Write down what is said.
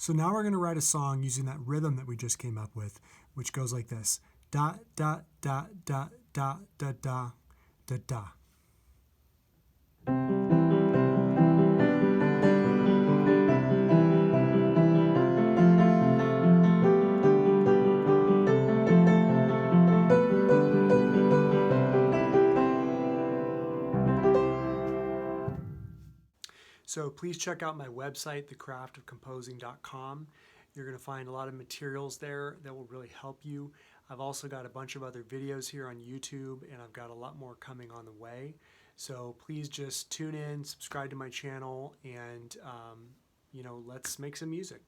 So now we're going to write a song using that rhythm that we just came up with, which goes like this. Da, da, da, da, da, da, da, da, da. So please check out my website, thecraftofcomposing.com. You're going to find a lot of materials there that will really help you. I've also got a bunch of other videos here on YouTube, and I've got a lot more coming on the way. So please just tune in, subscribe to my channel, and let's make some music.